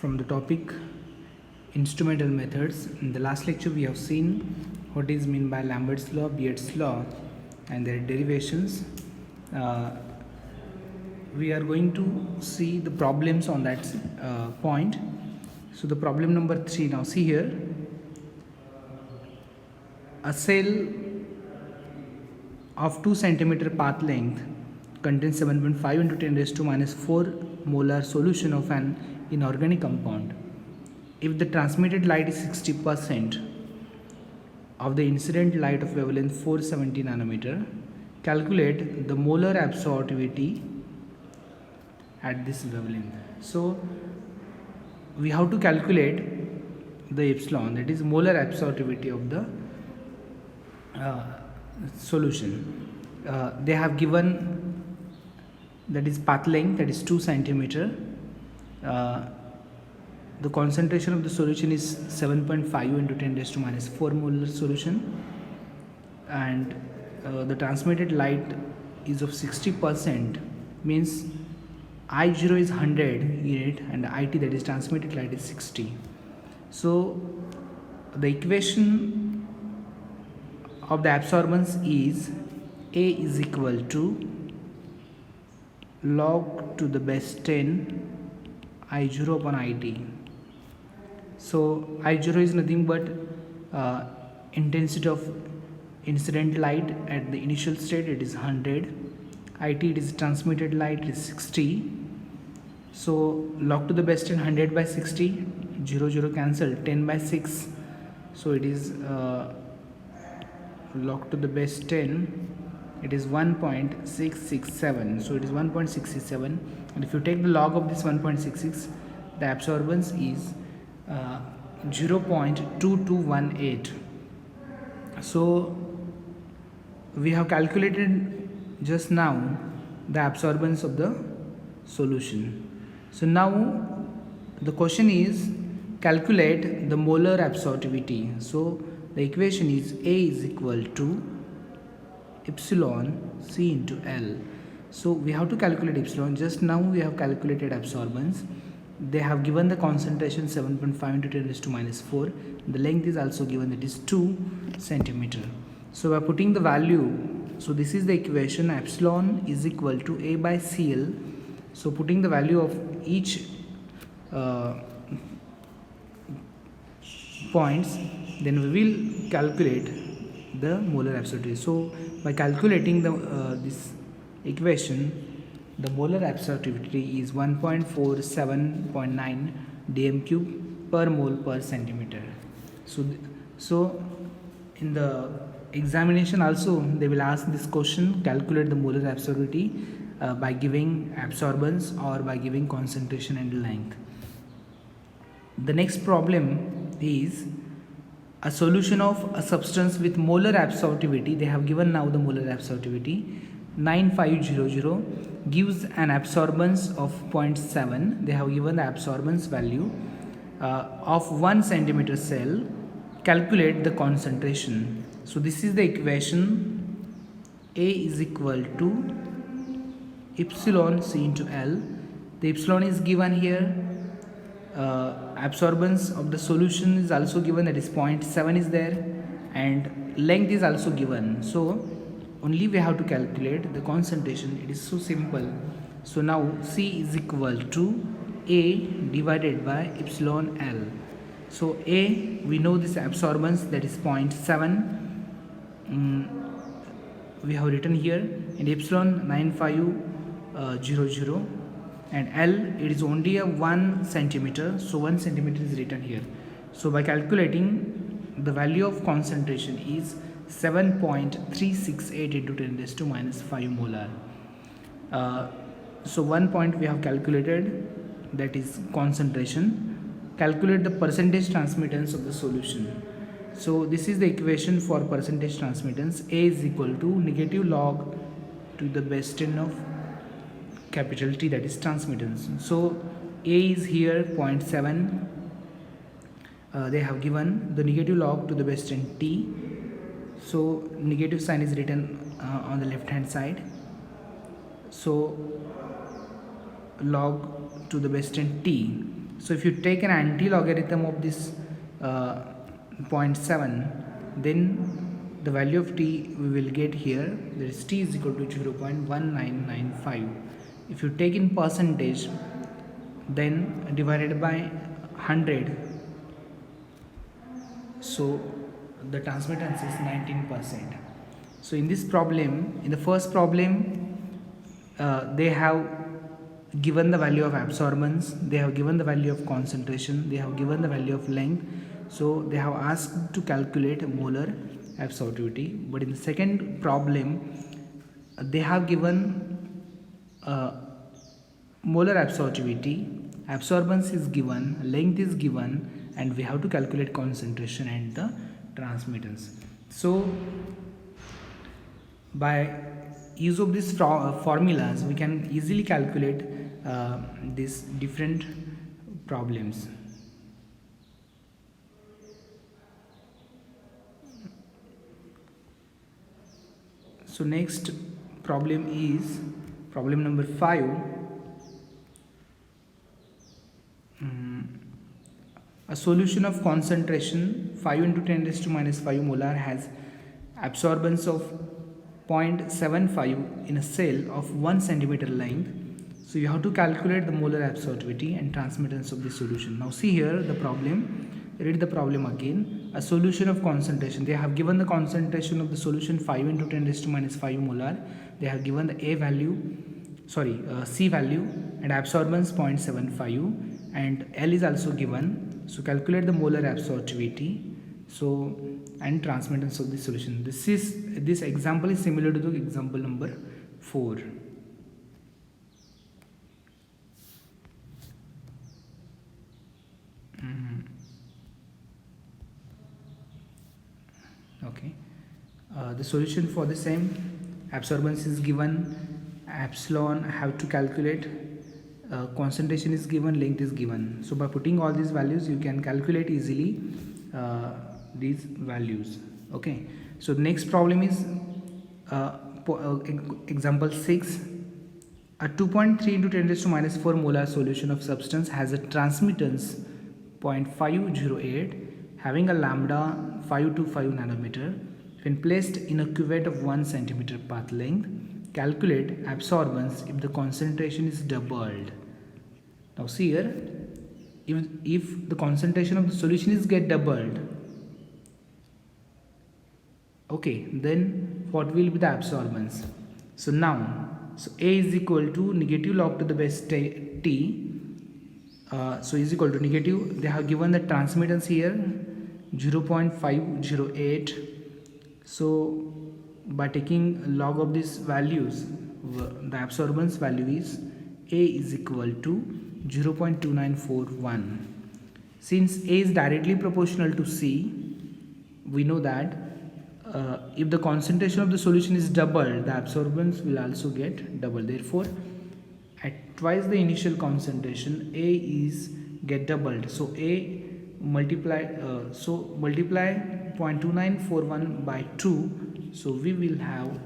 from the topic instrumental methods. In the last lecture we have seen what is meant by Lambert's law, Beard's law and their derivations. We are going to see the problems on that point. So the problem number 3, now see here, a cell of 2 centimeter path length contains 7.5 into 10 raised to minus 4 molar solution of an inorganic compound. If the transmitted light is 60% of the incident light of wavelength 470 nanometer, calculate the molar absorptivity at this wavelength. So we have to calculate the epsilon, that is molar absorptivity of the solution. They have given, that is path length, that is 2 centimeter. The concentration of the solution is 7.5 into 10 raised to minus 4 molar solution, and the transmitted light is of 60%, means I0 is 100 unit and IT, that is transmitted light, is 60. So the equation of the absorbance is A is equal to log to the base 10 I0 upon IT. So I0 is nothing but intensity of incident light at the initial state, it is 100. IT, it is transmitted light, it is 60. So log to the base 10, 100 by 60, 0 0 cancel, 10 by 6. So it is log to the base 10, it is 1.667. So it is 1.67, and if you take the log of this 1.66, the absorbance is 0.2218. So we have calculated just now the absorbance of the solution. So now the question is calculate the molar absorptivity. So the equation is A is equal to epsilon C into L. So we have to calculate epsilon. Just now we have calculated absorbance. They have given the concentration 7.5 into 10 raised to minus 4. The length is also given, that is 2 centimeter. So we are putting the value. So this is the equation, epsilon is equal to A by CL. So putting the value of each points, then we will calculate the molar absorptivity. So by calculating the this equation, the molar absorptivity is 1.47.9 dm cube per mole per centimeter. So in the examination also they will ask this question, calculate the molar absorptivity by giving absorbance or by giving concentration and length. The next problem is a solution of a substance with molar absorptivity. They have given now the molar absorptivity 9500 gives an absorbance of 0.7. They have given the absorbance value of 1 centimeter cell. Calculate the concentration. So this is the equation, A is equal to epsilon C into L. The epsilon is given here. Absorbance of the solution is also given, that is 0.7 is there, and length is also given. So only we have to calculate the concentration. It is so simple. So now C is equal to A divided by epsilon L. So A, we know this absorbance, that is 0.7. We have written here, and epsilon 9500, and L, it is only a 1 centimeter. So 1 centimeter is written here. So by calculating, the value of concentration is 7.368 into 10 raised to minus 5 molar. So 1 point we have calculated, that is concentration. Calculate the percentage transmittance of the solution. So this is the equation for percentage transmittance. A is equal to negative log to the base 10 of capital T, that is transmittance. So A is here 0.7. They have given the negative log to the base 10 T. So negative sign is written on the left hand side. So log to the base 10 t. So if you take an anti-logarithm of this 0.7, then the value of t we will get here, that is t is equal to 0.1995. If you take in percentage, then divided by 100, so the transmittance is 19%. So in this problem, in the first problem, they have given the value of absorbance, they have given the value of concentration, they have given the value of length. So they have asked to calculate molar absorptivity. But in the second problem, they have given molar absorptivity, absorbance is given, length is given, and we have to calculate concentration and the transmittance. So by use of these formulas, we can easily calculate these different problems. So next problem is problem number 5. A solution of concentration 5 into 10 raised to minus 5 molar has absorbance of 0.75 in a cell of 1 centimeter length. So you have to calculate the molar absorptivity and transmittance of the solution. Now see here the problem. Read the problem again. A solution of concentration. They have given the concentration of the solution 5 into 10 raised to minus 5 molar. They have given the C value and absorbance 0.75, and L is also given. So calculate the molar absorptivity. So and transmittance of the solution. This example is similar to the example number 4. Okay, the solution for the same, absorbance is given, epsilon have to calculate, concentration is given, length is given. So by putting all these values, you can calculate easily these values. Okay, so the next problem is example 6. A 2.3 into 10 raised to minus 4 molar solution of substance has a transmittance 0.508 having a lambda 525 nanometer. When placed in a cuvette of 1 centimeter path length, calculate absorbance if the concentration is doubled. Now see here, if the concentration of the solution is get doubled, okay, then what will be the absorbance? So now, so A is equal to negative log to the base t, so is equal to negative, they have given the transmittance here 0.508. so by taking log of these values, the absorbance value is A is equal to 0.2941. Since A is directly proportional to C, we know that if the concentration of the solution is doubled, the absorbance will also get double. Therefore, at twice the initial concentration, A is get doubled. So A multiply 0.2941 by 2. So we will have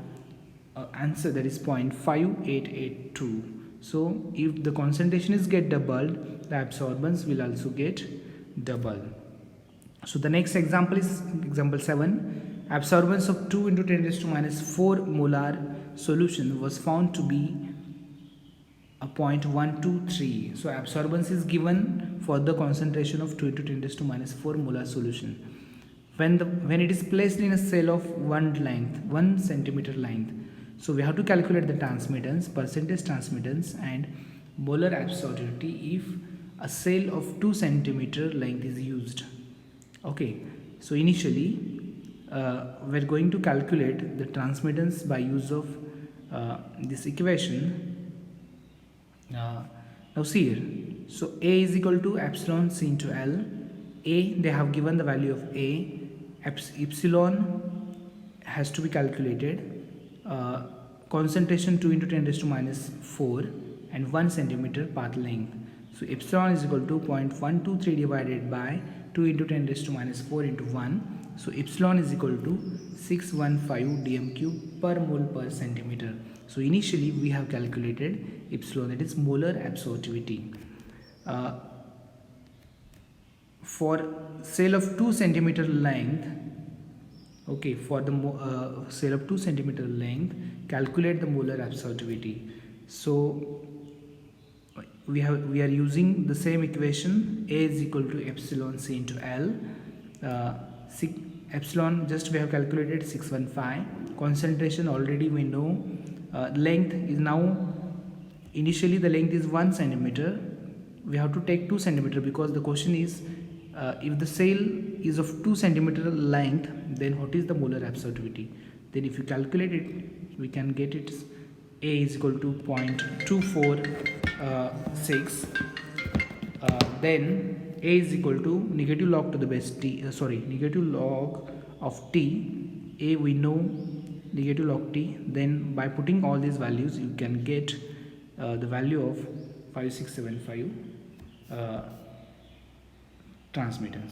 an answer that is 0.5882. So if the concentration is get doubled, the absorbance will also get double. So the next example is example 7. Absorbance of 2 into 10 raised to minus 4 molar solution was found to be a 0.123. So absorbance is given for the concentration of 2 into 10 raised to minus 4 molar solution. When it is placed in a cell of 1 centimeter length, so we have to calculate the transmittance, percentage transmittance, and molar absorptivity if a cell of 2 centimeter length is used. Okay, so initially we're going to calculate the transmittance by use of this equation. Now see here, so A is equal to epsilon C into L. A, they have given the value of A. Epsilon has to be calculated. Concentration 2 into 10 raised to minus 4 and 1 centimeter path length. So epsilon is equal to 0.123 divided by 2 into 10 raised to minus 4 into 1. So epsilon is equal to 615 dm cube per mole per centimeter. So initially we have calculated epsilon, that is molar absorptivity. for cell of 2 centimeter length, okay, for the cell of 2 centimeter length, calculate the molar absorptivity. So we are using the same equation, A is equal to epsilon C into L. Epsilon just we have calculated 615. Concentration already we know. Length is now, initially the length is 1 centimeter. We have to take 2 centimeter because the question is if the cell is of 2 centimeter length, then what is the molar absorptivity? Then if you calculate it, we can get it. A is equal to 0.246. Then A is equal to negative log to the base t, negative log of t. A we know negative log t. Then by putting all these values, you can get the value of 5675 transmittance.